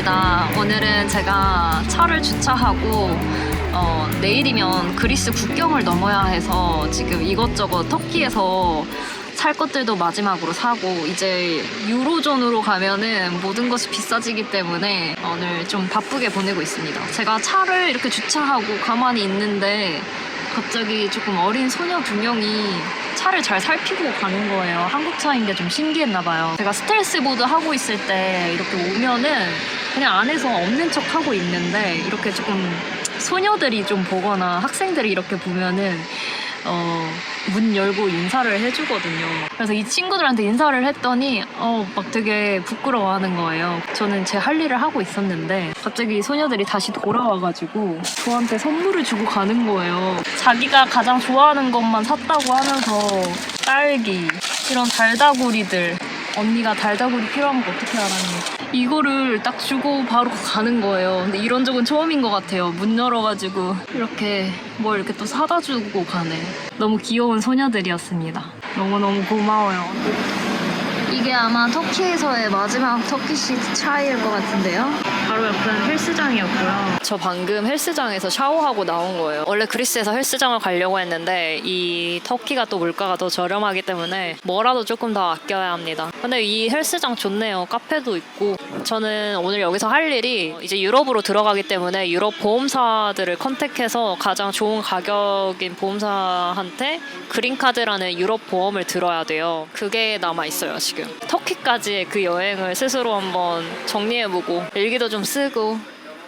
반갑습니다. 오늘은 제가 차를 주차하고 내일이면 그리스 국경을 넘어야 해서 지금 이것저것 터키에서 살 것들도 마지막으로 사고 이제 유로존으로 가면은 모든 것이 비싸지기 때문에 오늘 좀 바쁘게 보내고 있습니다. 제가 차를 이렇게 주차하고 가만히 있는데 갑자기 조금 어린 소녀 2명이 차를 잘 살피고 가는 거예요. 한국 차인 게 좀 신기했나 봐요. 제가 스트레스 보드 하고 있을 때 이렇게 오면은 그냥 안에서 없는 척 하고 있는데 이렇게 조금 소녀들이 좀 보거나 학생들이 이렇게 보면은 문 열고 인사를 해주거든요. 그래서 이 친구들한테 인사를 했더니 막 되게 부끄러워하는 거예요. 저는 제 할 일을 하고 있었는데 갑자기 이 소녀들이 다시 돌아와가지고 저한테 선물을 주고 가는 거예요. 자기가 가장 좋아하는 것만 샀다고 하면서 딸기, 이런 달다구리들, 언니가 달다구리 필요한 거 어떻게 알았니? 이거를 딱 주고 바로 가는 거예요. 근데 이런 적은 처음인 것 같아요. 문 열어가지고 이렇게 뭘 이렇게 또 사다 주고 가네. 너무 귀여운 소녀들이었습니다. 너무너무 고마워요. 이게 아마 터키에서의 마지막 터키시 차이일 것 같은데요. 바로 옆은 헬스장이었고요. 저 방금 헬스장에서 샤워하고 나온 거예요. 원래 그리스에서 헬스장을 가려고 했는데 이 터키가 또 물가가 더 저렴하기 때문에 뭐라도 조금 더 아껴야 합니다. 근데 이 헬스장 좋네요. 카페도 있고. 저는 오늘 여기서 할 일이 이제 유럽으로 들어가기 때문에 유럽 보험사들을 컨택해서 가장 좋은 가격인 보험사한테 그린카드라는 유럽 보험을 들어야 돼요. 그게 남아있어요 지금. 터키까지의 그 여행을 스스로 한번 정리해보고 일기도 좀 쓰고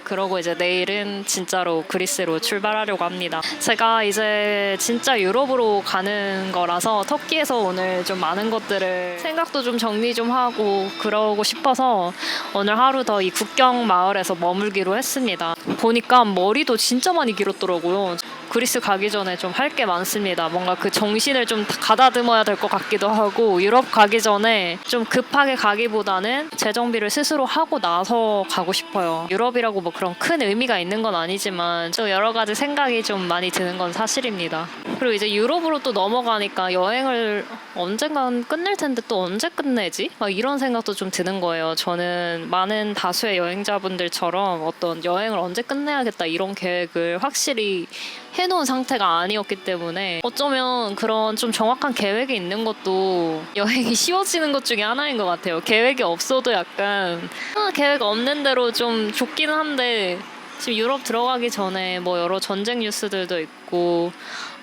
그러고 이제 내일은 진짜로 그리스로 출발하려고 합니다. 제가 이제 진짜 유럽으로 가는 거라서 터키에서 오늘 좀 많은 것들을 생각도 좀 정리 좀 하고 그러고 싶어서 오늘 하루 더 이 국경 마을에서 머물기로 했습니다. 보니까 머리도 진짜 많이 길었더라고요. 그리스 가기 전에 좀 할 게 많습니다. 뭔가 그 정신을 좀 가다듬어야 될 것 같기도 하고 유럽 가기 전에 좀 급하게 가기보다는 재정비를 스스로 하고 나서 가고 싶어요. 유럽이라고 뭐 그런 큰 의미가 있는 건 아니지만 좀 여러 가지 생각이 좀 많이 드는 건 사실입니다. 그리고 이제 유럽으로 또 넘어가니까 여행을 언젠간 끝낼 텐데 또 언제 끝내지? 막 이런 생각도 좀 드는 거예요. 저는 많은 다수의 여행자분들처럼 어떤 여행을 언제 끝내야겠다 이런 계획을 확실히 해놓은 상태가 아니었기 때문에 어쩌면 그런 좀 정확한 계획이 있는 것도 여행이 쉬워지는 것 중에 하나인 것 같아요. 계획이 없어도 약간 계획 없는 대로 좀 좋기는 한데 지금 유럽 들어가기 전에 뭐 여러 전쟁 뉴스들도 있고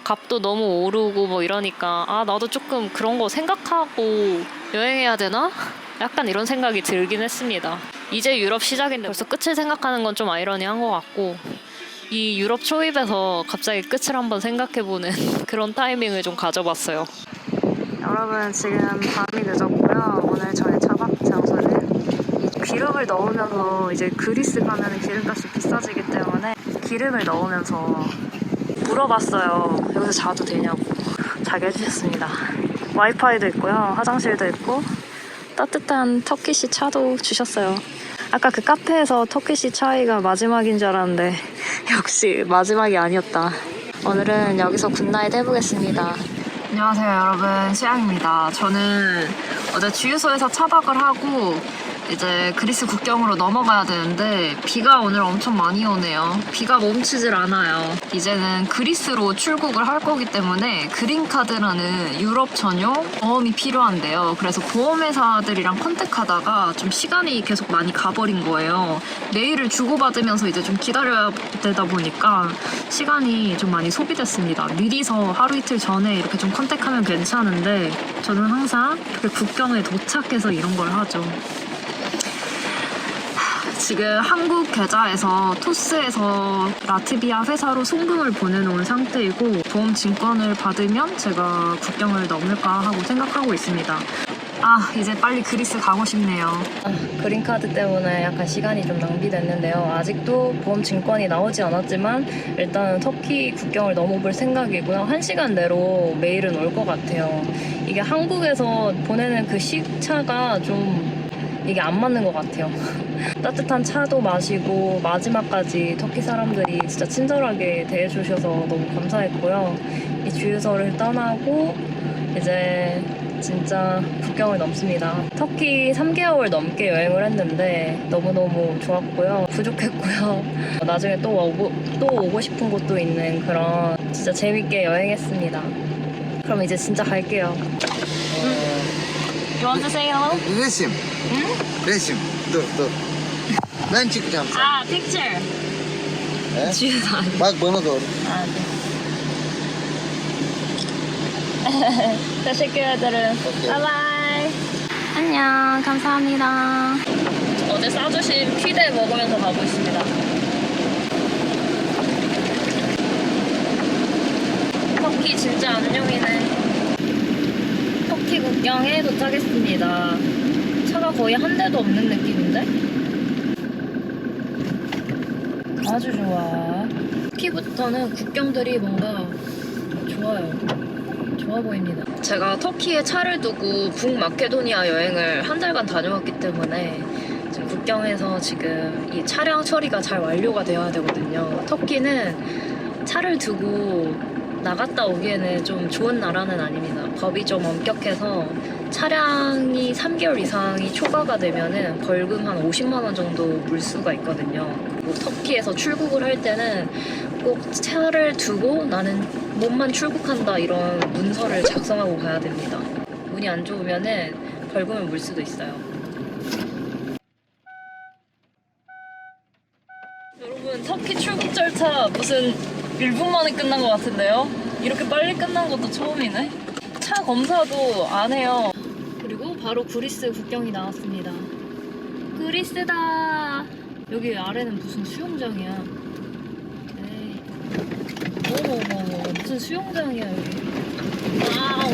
값도 너무 오르고 뭐 이러니까 나도 조금 그런 거 생각하고 여행해야 되나? 약간 이런 생각이 들긴 했습니다. 이제 유럽 시작인데 벌써 끝을 생각하는 건 좀 아이러니한 것 같고 이 유럽 초입에서 갑자기 끝을 한번 생각해보는 그런 타이밍을 좀 가져봤어요. 여러분 지금 밤이 늦었고요. 오늘 저의 차박 장소는 이 기름을 넣으면서 이제 그리스 가면 기름값이 비싸지기 때문에 기름을 넣으면서 물어봤어요. 여기서 자도 되냐고. 자게 해주셨습니다. 와이파이도 있고요. 화장실도 있고 따뜻한 터키시 차도 주셨어요. 아까 그 카페에서 터키시 차이가 마지막인 줄 알았는데 역시 마지막이 아니었다. 오늘은 여기서 굿나잇 해보겠습니다. 안녕하세요 여러분, 수양입니다. 저는 어제 주유소에서 차박을 하고 이제 그리스 국경으로 넘어가야 되는데 비가 오늘 엄청 많이 오네요. 비가 멈추질 않아요. 이제는 그리스로 출국을 할 거기 때문에 그린카드라는 유럽 전용 보험이 필요한데요. 그래서 보험회사들이랑 컨택하다가 좀 시간이 계속 많이 가버린 거예요. 메일을 주고받으면서 이제 좀 기다려야 되다 보니까 시간이 좀 많이 소비됐습니다. 미리서 하루 이틀 전에 이렇게 좀 컨택하면 괜찮은데 저는 항상 이렇게 국경에 도착해서 이런 걸 하죠. 지금 한국 계좌에서 토스에서 라트비아 회사로 송금을 보내놓은 상태이고 보험 증권을 받으면 제가 국경을 넘을까 하고 생각하고 있습니다. 이제 빨리 그리스 가고 싶네요. 그린카드 때문에 약간 시간이 좀 낭비됐는데요. 아직도 보험 증권이 나오지 않았지만 일단은 터키 국경을 넘어볼 생각이고요. 1시간 내로 메일은 올 것 같아요. 이게 한국에서 보내는 그 시차가 좀 이게 안 맞는 것 같아요. 따뜻한 차도 마시고 마지막까지 터키 사람들이 진짜 친절하게 대해주셔서 너무 감사했고요. 이 주유소를 떠나고 이제 진짜 국경을 넘습니다. 터키 3개월 넘게 여행을 했는데 너무너무 좋았고요. 부족했고요. 나중에 또 오고 싶은 곳도 있는 그런 진짜 재밌게 여행했습니다. 그럼 이제 진짜 갈게요. You want to say hello? Resim. Resim. Dur. Ben çıkacağım sen. 아, picture. He? 주사. Bak bana doğru. 아, 네. teşekkür 바이바이. 안녕, 감사합니다. 어제 싸주신 피대 먹으면서 가고 있습니다. 터키 진짜 안녕이네. 터키 국경에 도착했습니다. 차가 거의 한 대도 없는 느낌인데? 아주 좋아. 터키부터는 국경들이 뭔가 좋아요. 좋아 보입니다. 제가 터키에 차를 두고 북마케도니아 여행을 한 달간 다녀왔기 때문에 지금 국경에서 지금 이 차량 처리가 잘 완료가 되어야 되거든요. 터키는 차를 두고 나갔다 오기에는 좀 좋은 나라는 아닙니다. 법이 좀 엄격해서 차량이 3개월 이상이 초과가 되면은 벌금 한 50만 원 정도 물 수가 있거든요. 그리고 터키에서 출국을 할 때는 꼭 차를 두고 나는 몸만 출국한다 이런 문서를 작성하고 가야 됩니다. 운이 안 좋으면은 벌금을 물 수도 있어요. 여러분, 터키 출국 절차 무슨 1분 만에 끝난 것 같은데요? 이렇게 빨리 끝난 것도 처음이네. 차 검사도 안 해요. 그리고 바로 그리스 국경이 나왔습니다. 그리스다. 여기 아래는 무슨 수영장이야. 에이. 어머 무슨 수영장이야 여기. 와우.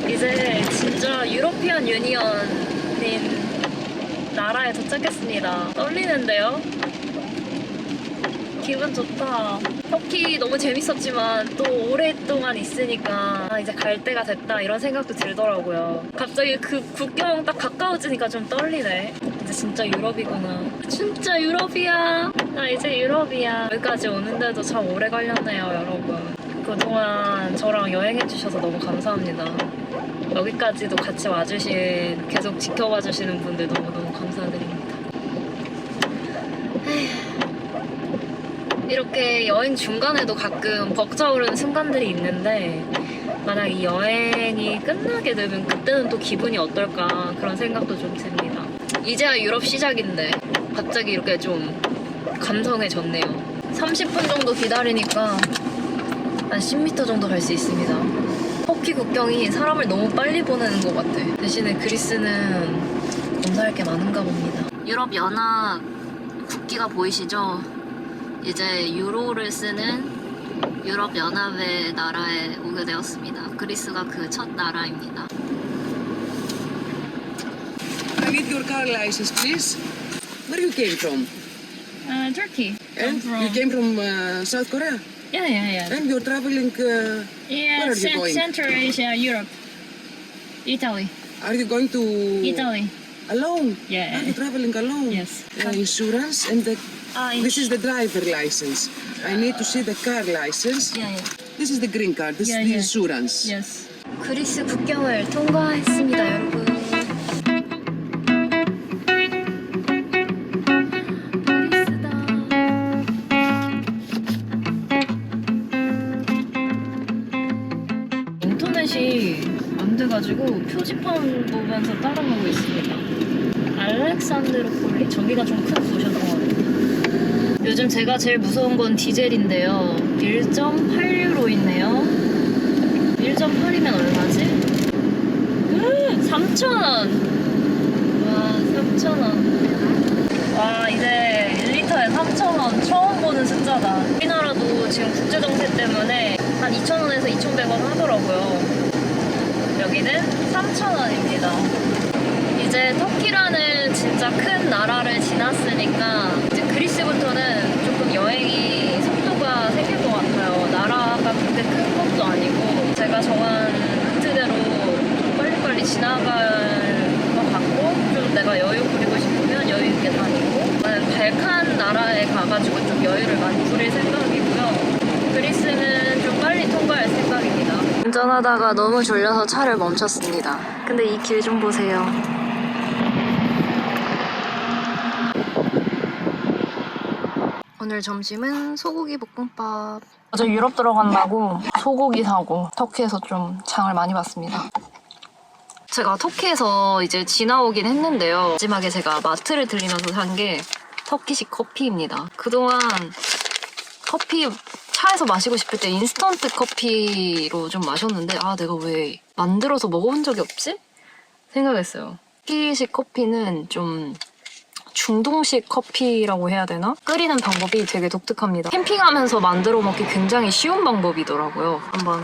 이제 진짜 유러피안 유니언인 나라에 도착했습니다. 떨리는데요? 기분 좋다. 터키 너무 재밌었지만 또 오랫동안 있으니까 이제 갈 때가 됐다 이런 생각도 들더라고요. 갑자기 그 국경 딱 가까워지니까 좀 떨리네. 이제 진짜 유럽이구나. 진짜 유럽이야. 나 이제 유럽이야. 여기까지 오는데도 참 오래 걸렸네요, 여러분. 그동안 저랑 여행해주셔서 너무 감사합니다. 여기까지도 같이 와주신, 계속 지켜봐주시는 분들 너무너무 감사드립니다. 이렇게 여행 중간에도 가끔 벅차오르는 순간들이 있는데 만약 이 여행이 끝나게 되면 그때는 또 기분이 어떨까 그런 생각도 좀 듭니다. 이제야 유럽 시작인데 갑자기 이렇게 좀 감성해졌네요. 30분 정도 기다리니까 한 10m 정도 갈 수 있습니다. 터키 국경이 사람을 너무 빨리 보내는 것 같아. 대신에 그리스는 검사할 게 많은가 봅니다. 유럽 연합 국기가 보이시죠? 이제 유로를 쓰는 유럽 연합의 나라에 오게 되었습니다. 그리스가 그 첫 나라입니다. I need your car license, please. Where you came from? Turkey. And you came from South Korea? Yeah. And you're traveling. Where are you going? Central Asia, Europe, Italy. Are you going to Italy. alone? Yeah. Are you traveling alone? Yes. Insurance and this is the driver license. I need to see the car license. Yeah. This is the green card. This is the insurance. Yes. 그리스 국경을 통과했습니다, 여러분. 그리스다. 인터넷이 안 돼가지고 표지판 보면서 따라가고 있습니다. 알렉산드로폴리? 저기가 좀 큰 도시였던 것 같아요. 요즘 제가 제일 무서운 건 디젤인데요. 1.8유로있네요. 1.8이면 얼마지? 3,000원! 와, 3,000원. 와, 이제 1리터에 3,000원. 처음 보는 숫자다. 우리나라도 지금 국제정세 때문에 한 2,000원에서 2,100원 하더라고요. 여기는 3,000원입니다. 이제 터키라는 진짜 큰 나라를 지났으니까 이제 그리스부터는 조금 여행이 속도가 생길 것 같아요. 나라가 그렇게 큰 것도 아니고 제가 정한 루트대로 좀 빨리빨리 지나갈 것 같고 좀 내가 여유 부리고 싶으면 여유 있게 다니고 저는 발칸 나라에 가가지고 좀 여유를 많이 부릴 생각이고요. 그리스는 좀 빨리 통과할 생각 운전하다가 너무 졸려서 차를 멈췄습니다. 근데 이 길 좀 보세요. 오늘 점심은 소고기 볶음밥. 어제 유럽 들어간다고 소고기 사고 터키에서 좀 장을 많이 봤습니다. 제가 터키에서 이제 지나오긴 했는데요. 마지막에 제가 마트를 들리면서 산 게 터키식 커피입니다. 그동안 커피 차에서 마시고 싶을 때 인스턴트 커피로 좀 마셨는데 내가 왜 만들어서 먹어본 적이 없지? 생각했어요. 터키식 커피는 좀 중동식 커피라고 해야 되나? 끓이는 방법이 되게 독특합니다. 캠핑하면서 만들어 먹기 굉장히 쉬운 방법이더라고요. 한번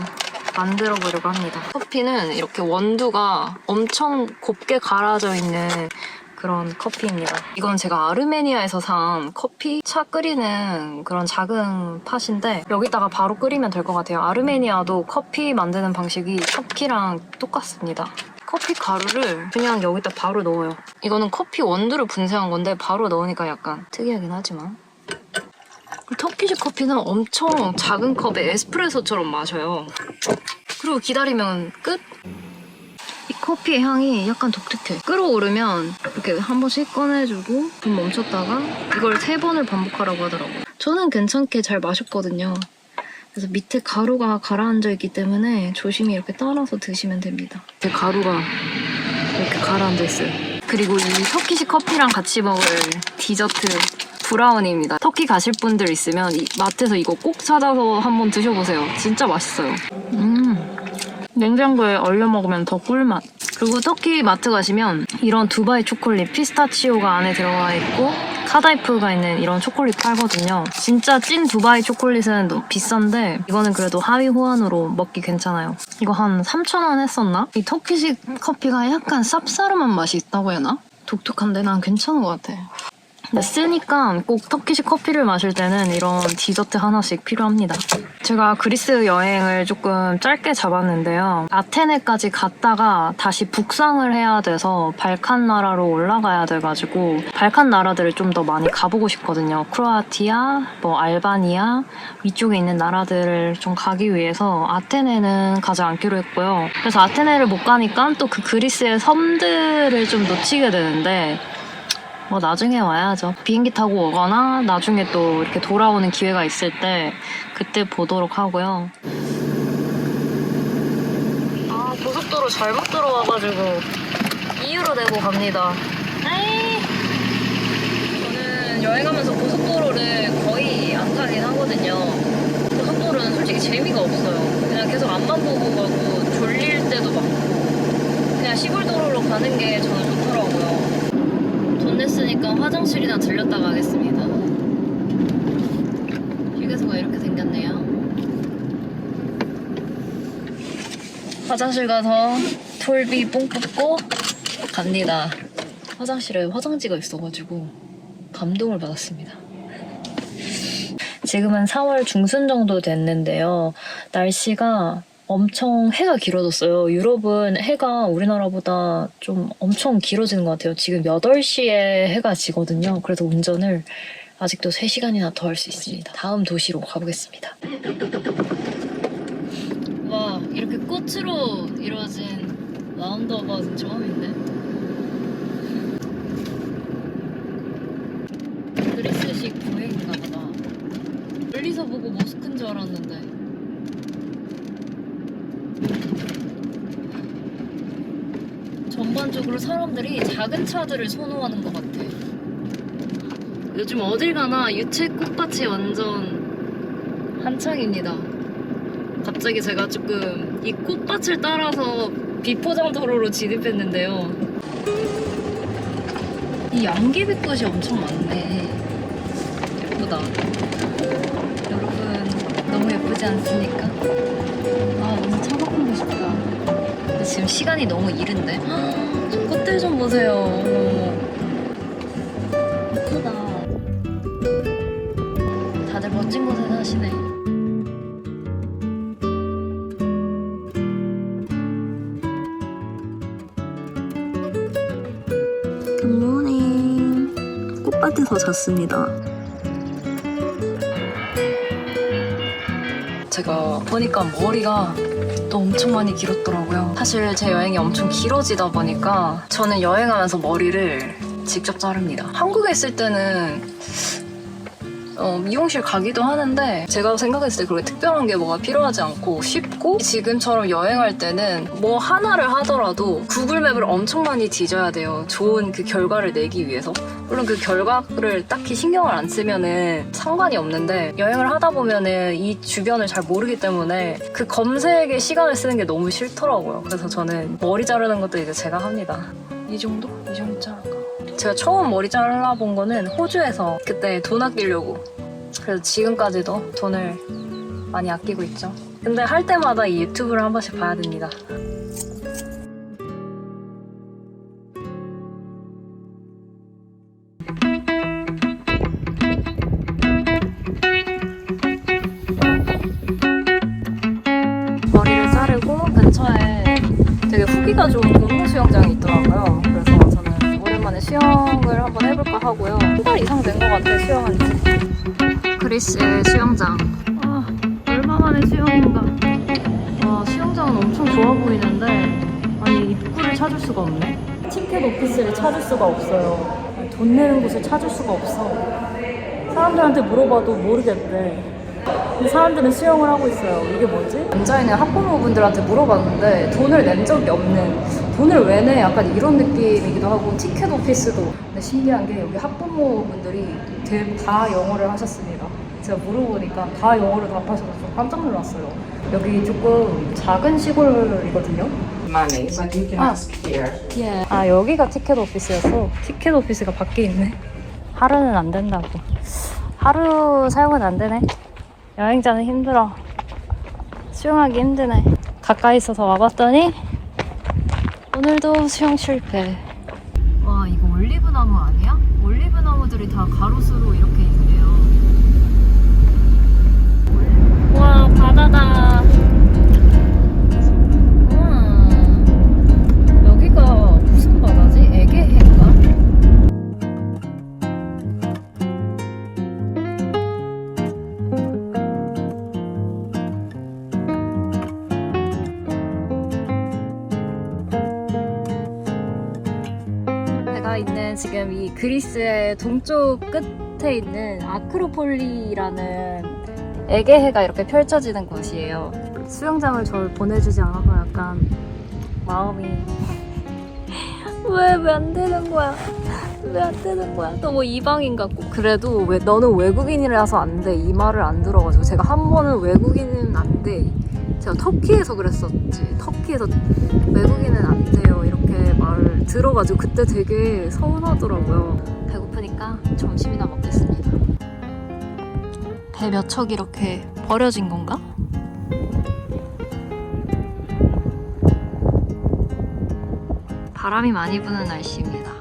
만들어 보려고 합니다. 커피는 이렇게 원두가 엄청 곱게 갈아져 있는 그런 커피입니다. 이건 제가 아르메니아에서 산 커피 차 끓이는 그런 작은 팥인데 여기다가 바로 끓이면 될 것 같아요. 아르메니아도 커피 만드는 방식이 터키랑 똑같습니다. 커피 가루를 그냥 여기다 바로 넣어요. 이거는 커피 원두를 분쇄한 건데 바로 넣으니까 약간 특이하긴 하지만 터키식 커피는 엄청 작은 컵에 에스프레소처럼 마셔요. 그리고 기다리면 끝? 이 커피의 향이 약간 독특해. 끓어오르면 이렇게 한 번씩 꺼내주고 좀 멈췄다가 이걸 3번을 반복하라고 하더라고요. 저는 괜찮게 잘 마셨거든요. 그래서 밑에 가루가 가라앉아 있기 때문에 조심히 이렇게 따라서 드시면 됩니다. 제 가루가 이렇게 가라앉아 있어요. 그리고 이 터키식 커피랑 같이 먹을 디저트 브라우니입니다. 터키 가실 분들 있으면 이 마트에서 이거 꼭 찾아서 한번 드셔보세요. 진짜 맛있어요. 냉장고에 얼려 먹으면 더 꿀맛. 그리고 터키 마트 가시면 이런 두바이 초콜릿, 피스타치오가 안에 들어가 있고 카다이프가 있는 이런 초콜릿 팔거든요. 진짜 찐 두바이 초콜릿은 너무 비싼데 이거는 그래도 하위 호환으로 먹기 괜찮아요. 이거 한 3,000원 했었나? 이 터키식 커피가 약간 쌉싸름한 맛이 있다고 해야 하나? 독특한데 난 괜찮은 것 같아. 근데 쓰니까 꼭 터키식 커피를 마실 때는 이런 디저트 하나씩 필요합니다. 제가 그리스 여행을 조금 짧게 잡았는데요. 아테네까지 갔다가 다시 북상을 해야 돼서 발칸 나라로 올라가야 돼가지고 발칸 나라들을 좀 더 많이 가보고 싶거든요. 크로아티아, 알바니아 위쪽에 있는 나라들을 좀 가기 위해서 아테네는 가지 않기로 했고요. 그래서 아테네를 못 가니까 또 그 그리스의 섬들을 좀 놓치게 되는데 나중에 와야죠. 비행기 타고 오거나 나중에 또 이렇게 돌아오는 기회가 있을 때 그때 보도록 하고요. 고속도로 잘못 들어와가지고 2유로 내고 갑니다. 저는 여행하면서 고속도로를 거의 안 타긴 하거든요. 고속도로는 솔직히 재미가 없어요. 그냥 계속 앞만 보고 가고 졸릴 때도 많고 그냥 시골 도로로 가는 게 저는 좋더라고요. 돈 냈으니까 화장실이나 들렸다 가겠습니다. 휴게소가 이렇게 생겼네요. 화장실 가서 톨비 뽕 뽑고 갑니다. 화장실에 화장지가 있어가지고 감동을 받았습니다. 지금은 4월 중순 정도 됐는데요. 날씨가 엄청 해가 길어졌어요. 유럽은 해가 우리나라보다 좀 엄청 길어지는 것 같아요. 지금 8시에 해가 지거든요. 그래서 운전을 아직도 3시간이나 더 할 수 있습니다. 다음 도시로 가보겠습니다. 와, 이렇게 꽃으로 이루어진 라운드어바웃은 처음인데? 그리스식 보행인가 보다. 멀리서 보고 모스크인 줄 알았는데 전반적으로 사람들이 작은 차들을 선호하는 것 같아. 요즘 어딜 가나 유채 꽃밭이 완전 한창입니다. 갑자기 제가 조금 이 꽃밭을 따라서 비포장 도로로 진입했는데요. 이 양귀비꽃이 엄청 많네. 예쁘다. 여러분 너무 예쁘지 않습니까? 오늘 차 바꾸고 싶다. 근데 지금 시간이 너무 이른데. 저 꽃들 좀 보세요. 예쁘다. 다들 멋진 곳에 사시네. 굿모닝. 꽃밭에서 잤습니다. 제가 보니까 머리가 또 엄청 많이 길었더라고요. 사실 제 여행이 엄청 길어지다 보니까 저는 여행하면서 머리를 직접 자릅니다. 한국에 있을 때는 미용실 가기도 하는데 제가 생각했을 때 그렇게 특별한 게 뭐가 필요하지 않고 쉽고, 지금처럼 여행할 때는 뭐 하나를 하더라도 구글맵을 엄청 많이 뒤져야 돼요. 좋은 그 결과를 내기 위해서. 물론 그 결과를 딱히 신경을 안 쓰면은 상관이 없는데, 여행을 하다 보면은 이 주변을 잘 모르기 때문에 그 검색에 시간을 쓰는 게 너무 싫더라고요. 그래서 저는 머리 자르는 것도 이제 제가 합니다. 이 정도? 이 정도 자를까? 제가 처음 머리 잘라본 거는 호주에서, 그때 돈 아끼려고. 그래서 지금까지도 돈을 많이 아끼고 있죠. 근데 할 때마다 이 유튜브를 한 번씩 봐야 됩니다. 머리를 자르고 근처에 되게 후기가 좋은 공공 수영장이 있더라고요. 그래서 저는 오랜만에 수영을 한번 해볼까 하고요. 한 달 이상 된 것 같아요, 수영한 지. 그리스의 수영장. 아, 얼마 만에 수영인가. 와, 수영장은 엄청 좋아 보이는데, 아니, 입구를 찾을 수가 없네. 티켓 오피스를 찾을 수가 없어요. 아니, 돈 내는 곳을 찾을 수가 없어. 사람들한테 물어봐도 모르겠대. 근데 사람들은 수영을 하고 있어요. 이게 뭐지? 앉아있는 학부모분들한테 물어봤는데 돈을 낸 적이 없는, 돈을 왜 내? 약간 이런 느낌이기도 하고, 티켓 오피스도. 근데 신기한 게 여기 학부모분들이 다 영어를 하셨습니다. 제가 물어보니까 다 영어를 답하셔서 좀 깜짝 놀랐어요. 여기 조금 작은 시골이거든요. Money, but you can ask here. 예. 아, 여기가 티켓 오피스였어. 티켓 오피스가 밖에 있네. 하루는 안 된다고. 하루 사용은 안 되네. 여행자는 힘들어. 수영하기 힘드네. 가까이 있어서 와봤더니 오늘도 수영 실패. 와, 이거 올리브 나무 아니야? 올리브 나무들이 다 가로수로 이렇게 있네요. 와, 바다다. 우와. 여기가 무슨 바다지? 에게해인가? 제가 있는 지금 이 그리스의 동쪽 끝에 있는 아크로폴리라는 에게해가 이렇게 펼쳐지는 곳이에요. 수영장을 저를 보내주지 않아서 약간 마음이 왜 안 되는 거야? 왜 안 되는 거야? 너무 이방인 같고. 그래도 왜 너는 외국인이라서 안 돼, 이 말을 안 들어가지고 제가 한 번은 외국인은 안 돼, 제가 터키에서 그랬었지, 터키에서 외국인은 안 돼요 이렇게 말을 들어가지고 그때 되게 서운하더라고요. 배고프니까 점심이나 먹겠습니다. 배 몇 척 이렇게 버려진 건가? 바람이 많이 부는 날씨입니다.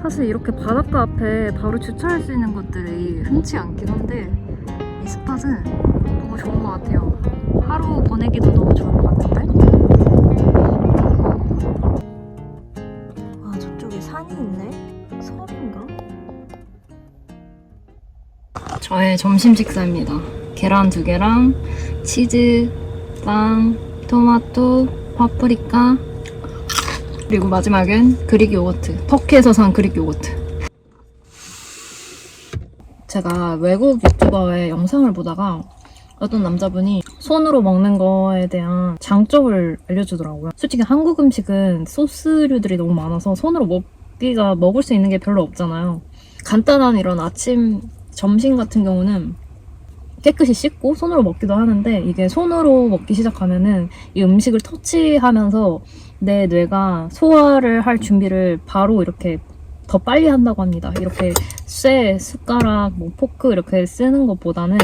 사실 이렇게 바닷가 앞에 바로 주차할 수 있는 곳들이 흔치 않긴 한데, 이 스팟은 너무 좋은 것 같아요. 하루 보내기도 너무 좋을 것 같은데? 아, 저쪽에 산이 있네? 섬인가? 저의 점심 식사입니다. 계란 2개랑 치즈, 빵, 토마토, 파프리카, 그리고 마지막엔 그릭 요거트. 터키에서 산 그릭 요거트. 제가 외국 유튜버의 영상을 보다가 어떤 남자분이 손으로 먹는 거에 대한 장점을 알려주더라고요. 솔직히 한국 음식은 소스류들이 너무 많아서 손으로 먹을 수 있는 게 별로 없잖아요. 간단한 이런 아침, 점심 같은 경우는 깨끗이 씻고 손으로 먹기도 하는데, 이게 손으로 먹기 시작하면은 이 음식을 터치하면서 내 뇌가 소화를 할 준비를 바로 이렇게 더 빨리 한다고 합니다. 이렇게 숟가락, 포크 이렇게 쓰는 것보다는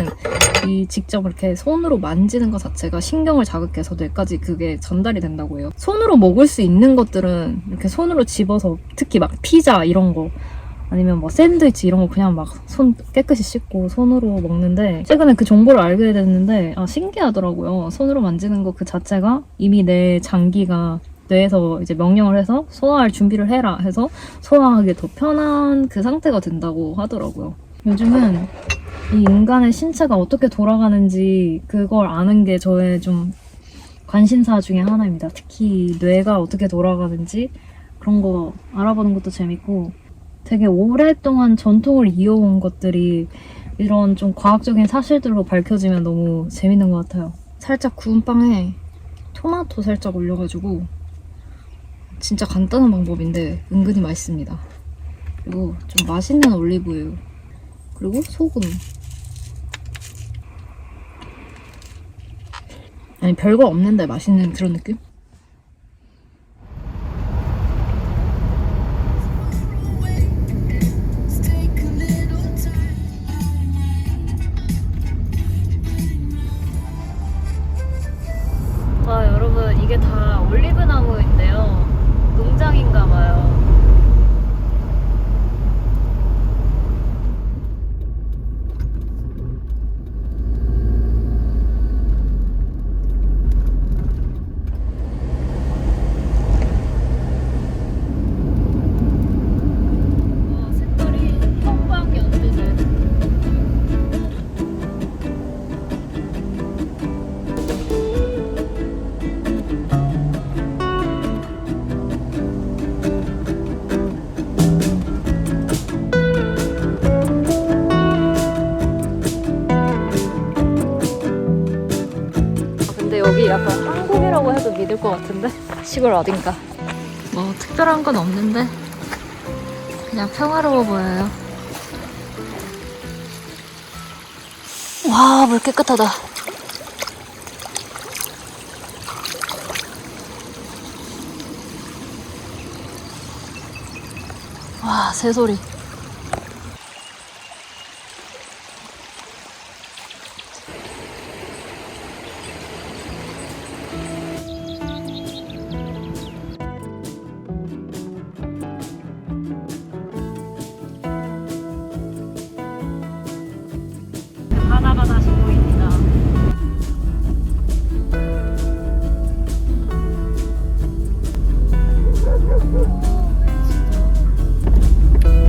이 직접 이렇게 손으로 만지는 것 자체가 신경을 자극해서 뇌까지 그게 전달이 된다고 해요. 손으로 먹을 수 있는 것들은 이렇게 손으로 집어서, 특히 막 피자 이런 거, 아니면 뭐 샌드위치 이런 거 그냥 막 손 깨끗이 씻고 손으로 먹는데, 최근에 그 정보를 알게 됐는데 신기하더라고요. 손으로 만지는 거 그 자체가 이미 내 장기가 뇌에서 이제 명령을 해서 소화할 준비를 해라 해서 소화하기 더 편한 그 상태가 된다고 하더라고요. 요즘은 이 인간의 신체가 어떻게 돌아가는지 그걸 아는 게 저의 좀 관심사 중에 하나입니다. 특히 뇌가 어떻게 돌아가는지 그런 거 알아보는 것도 재밌고 되게 오랫동안 전통을 이어온 것들이 이런 좀 과학적인 사실들로 밝혀지면 너무 재밌는 것 같아요. 살짝 구운 빵에 토마토 살짝 올려가지고 진짜 간단한 방법인데 은근히 맛있습니다. 그리고 좀 맛있는 올리브유 그리고 소금. 아니 별거 없는데 맛있는 그런 느낌? 와 여러분 이게 다 올리브 나무인데요. 농장인가 봐요. 근데 여기 약간 한국이라고 해도 믿을 것 같은데? 시골 어딘가. 뭐 특별한 건 없는데 그냥 평화로워 보여요. 와, 물 깨끗하다. 와, 새소리. 바다가 다시 보입니다.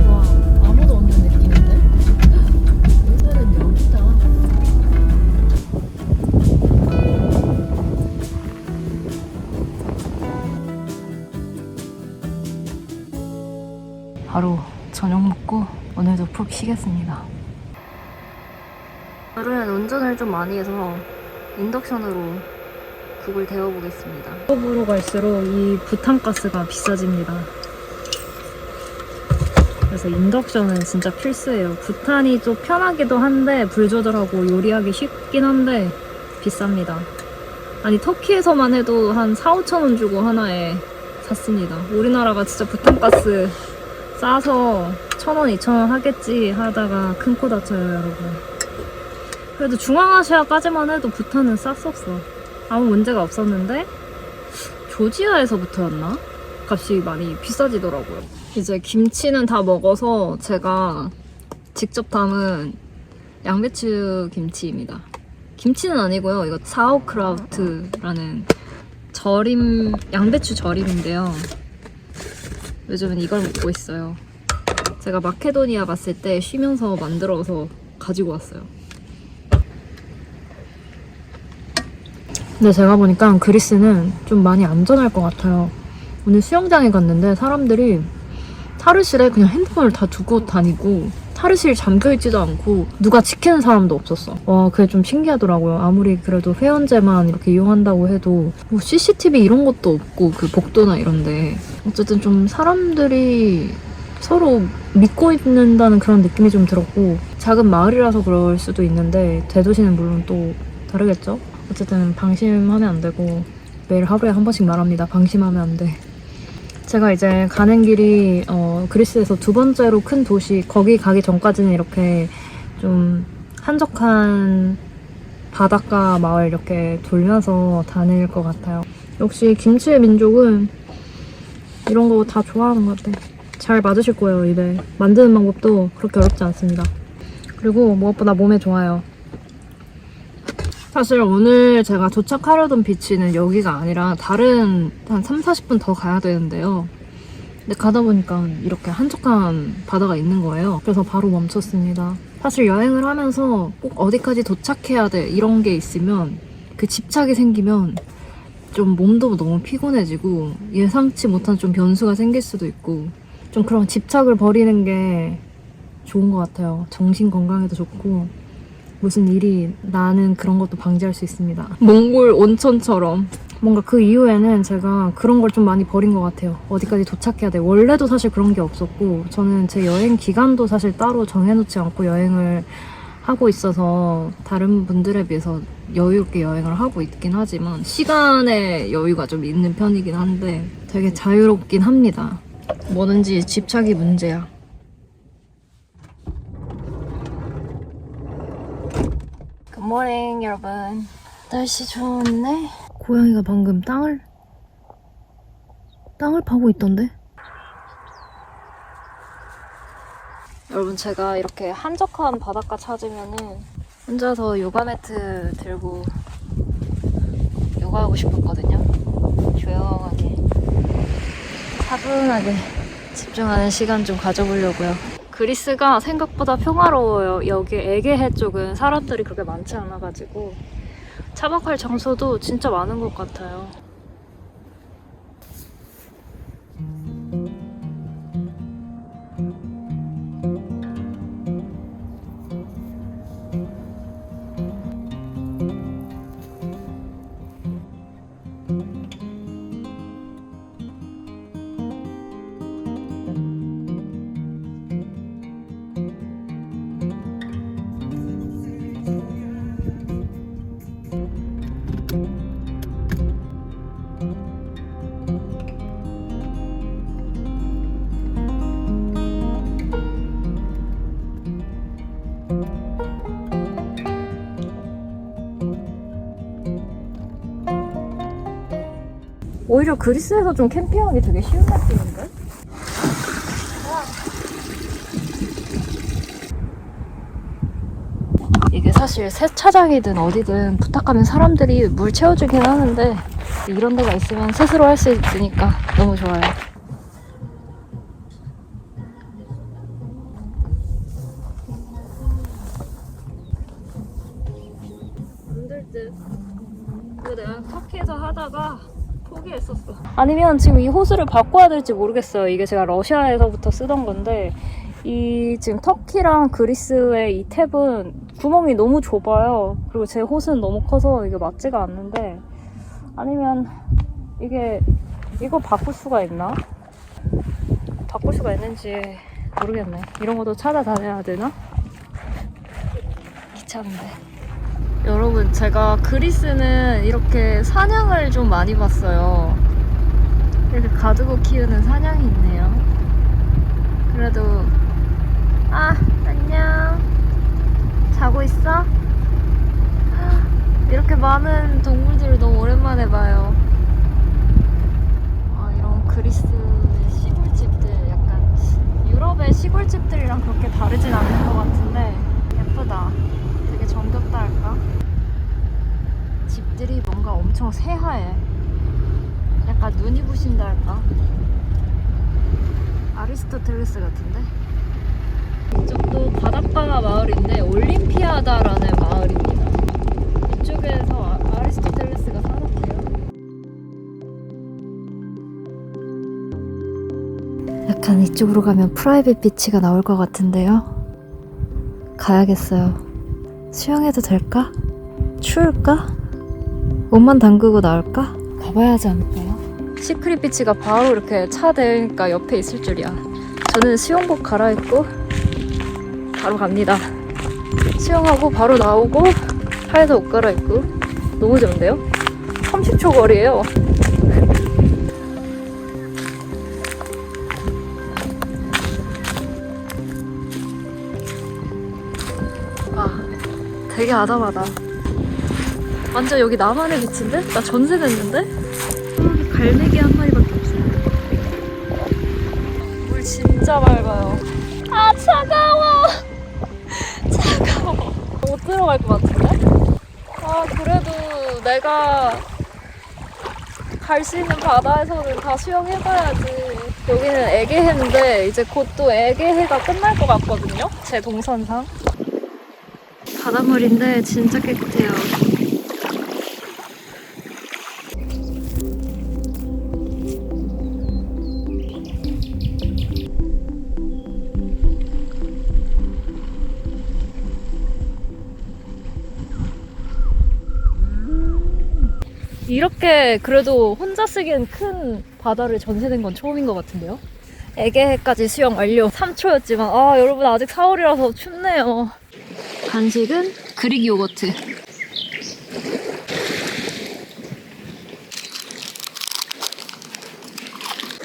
와, 아무도 없는 느낌인데? 여기는 여기다. 바로 저녁 먹고 오늘도 푹 쉬겠습니다. 하루엔 운전을 좀 많이 해서 인덕션으로 국을 데워보겠습니다. 유럽으로 갈수록 이 부탄가스가 비싸집니다. 그래서 인덕션은 진짜 필수예요. 부탄이 좀 편하기도 한데 불 조절하고 요리하기 쉽긴 한데 비쌉니다. 아니 터키에서만 해도 한 4-5천 원 주고 하나에 샀습니다. 우리나라가 진짜 부탄가스 싸서 1,000원, 2,000원 하겠지 하다가 큰 코 다쳐요, 여러분. 그래도 중앙아시아까지만 해도 부탄은 쌌었어. 아무 문제가 없었는데 조지아에서부터였나? 값이 많이 비싸지더라고요. 이제 김치는 다 먹어서 제가 직접 담은 양배추 김치입니다. 김치는 아니고요. 이거 사우크라우트라는 양배추 절임인데요. 요즘은 이걸 먹고 있어요. 제가 마케도니아 갔을 때 쉬면서 만들어서 가지고 왔어요. 근데 제가 보니까 그리스는 좀 많이 안전할 것 같아요. 오늘 수영장에 갔는데 사람들이 탈의실에 그냥 핸드폰을 다 두고 다니고 탈의실 잠겨있지도 않고 누가 지키는 사람도 없었어. 와, 그게 좀 신기하더라고요. 아무리 그래도 회원제만 이렇게 이용한다고 해도 뭐 CCTV 이런 것도 없고 그 복도나 이런데 어쨌든 좀 사람들이 서로 믿고 있는다는 그런 느낌이 좀 들었고 작은 마을이라서 그럴 수도 있는데 대도시는 물론 또 다르겠죠? 어쨌든 방심하면 안 되고 매일 하루에 한 번씩 말합니다. 방심하면 안 돼. 제가 이제 가는 길이 그리스에서 두 번째로 큰 도시 거기 가기 전까지는 이렇게 좀 한적한 바닷가 마을 이렇게 돌면서 다닐 것 같아요. 역시 김치의 민족은 이런 거 다 좋아하는 것 같아. 잘 맞으실 거예요, 입에. 만드는 방법도 그렇게 어렵지 않습니다. 그리고 무엇보다 몸에 좋아요. 사실 오늘 제가 도착하려던 비치는 여기가 아니라 다른 한 3-40분 더 가야 되는데요. 근데 가다 보니까 이렇게 한적한 바다가 있는 거예요. 그래서 바로 멈췄습니다. 사실 여행을 하면서 꼭 어디까지 도착해야 돼 이런 게 있으면 그 집착이 생기면 좀 몸도 너무 피곤해지고 예상치 못한 좀 변수가 생길 수도 있고 좀 그런 집착을 버리는 게 좋은 것 같아요. 정신 건강에도 좋고 무슨 일이 나는 그런 것도 방지할 수 있습니다. 몽골 온천처럼 뭔가 그 이후에는 제가 그런 걸 좀 많이 버린 것 같아요. 어디까지 도착해야 돼. 원래도 사실 그런 게 없었고 저는 제 여행 기간도 사실 따로 정해놓지 않고 여행을 하고 있어서 다른 분들에 비해서 여유롭게 여행을 하고 있긴 하지만 시간의 여유가 좀 있는 편이긴 한데 되게 자유롭긴 합니다. 뭐든지 집착이 문제야. 굿모닝 여러분. 날씨 좋네. 고양이가 방금 땅을 파고 있던데? 여러분 제가 이렇게 한적한 바닷가 찾으면은 혼자서 요가 매트 들고 요가하고 싶었거든요. 조용하게 차분하게 집중하는 시간 좀 가져보려고요. 그리스가 생각보다 평화로워요. 여기 에게해 쪽은 사람들이 그렇게 많지 않아가지고 차박할 장소도 진짜 많은 것 같아요. 오히려 그리스에서 좀 캠핑하기 되게 쉬운 느낌인데? 이게 사실 세차장이든 어디든 부탁하면 사람들이 물 채워주긴 하는데 이런 데가 있으면 스스로 할 수 있으니까 너무 좋아요. 안 될 듯. 이거 내가 터키에서 하다가 포기했었어. 아니면 지금 이 호스를 바꿔야 될지 모르겠어요. 이게 제가 러시아에서부터 쓰던 건데 이 지금 터키랑 그리스의 이 탭은 구멍이 너무 좁아요. 그리고 제 호스는 너무 커서 이게 맞지가 않는데 아니면 이거 바꿀 수가 있나? 바꿀 수가 있는지 모르겠네. 이런 것도 찾아다녀야 되나? 귀찮은데. 여러분 제가 그리스는 이렇게 사냥을 좀 많이 봤어요. 이렇게 가두고 키우는 사냥이 있네요. 그래도 안녕. 자고 있어? 이렇게 많은 동물들을 너무 오랜만에 봐요. 이런 그리스의 시골집들 약간 유럽의 시골집들이랑 그렇게 다르진 않는 것 같은데 예쁘다. 되게 정겹다 할까? 집들이 뭔가 엄청 새하얘. 약간 눈이 부신다 할까? 아리스토텔레스 같은데? 이쪽도 바닷가 마을인데 올림피아다라는 마을입니다. 이쪽에서 아리스토텔레스가 살았대요. 약간 이쪽으로 가면 프라이빗 비치가 나올 것 같은데요. 가야겠어요. 수영해도 될까? 추울까? 옷만 담그고 나올까? 가봐야 하지 않을까요? 시크릿 비치가 바로 이렇게 차 대니까 옆에 있을 줄이야. 저는 수영복 갈아입고 바로 갑니다. 수영하고 바로 나오고 차에서 옷 갈아입고 너무 좋은데요? 30초 거리예요. 되게 아담하다. 완전 여기 나만의 비치인데? 나 전세 냈는데? 여기 갈매기 한 마리밖에 없어요. 물 진짜 맑아요. 차가워. 차가워. 못 들어갈 것 같은데? 그래도 내가 갈 수 있는 바다에서는 다 수영해봐야지. 여기는 에게해인데 이제 곧 또 에게해가 끝날 것 같거든요? 제 동선상. 바닷물인데 진짜 깨끗해요. 이렇게 그래도 혼자 쓰기엔 큰 바다를 전세된 건 처음인 것 같은데요? 에게해까지 수영 완료. 3초였지만 아 여러분 아직 4월이라서 춥네요. 간식은 그릭 요거트.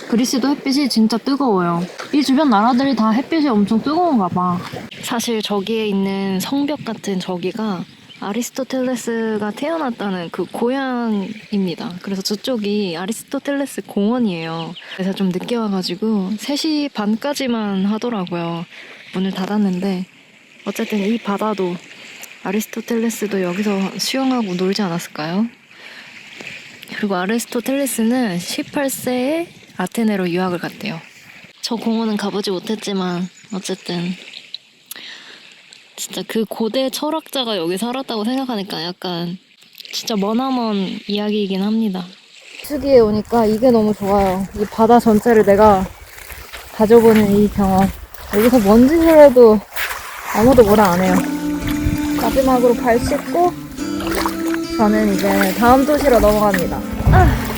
그리스도 햇빛이 진짜 뜨거워요. 이 주변 나라들이 다 햇빛이 엄청 뜨거운가 봐. 사실 저기에 있는 성벽 같은 저기가 아리스토텔레스가 태어났다는 그 고향입니다. 그래서 저쪽이 아리스토텔레스 공원이에요. 그래서 좀 늦게 와가지고 3시 반까지만 하더라고요. 문을 닫았는데 어쨌든 이 바다도 아리스토텔레스도 여기서 수영하고 놀지 않았을까요? 그리고 아리스토텔레스는 18세에 아테네로 유학을 갔대요. 저 공원은 가보지 못했지만 어쨌든 진짜 그 고대 철학자가 여기 살았다고 생각하니까 약간 진짜 머나먼 이야기이긴 합니다. 수기에 오니까 이게 너무 좋아요. 이 바다 전체를 내가 가져보는 이 경험. 여기서 뭔 짓을 해도 아무도 뭐라 안 해요. 마지막으로 발 씻고 저는 이제 다음 도시로 넘어갑니다.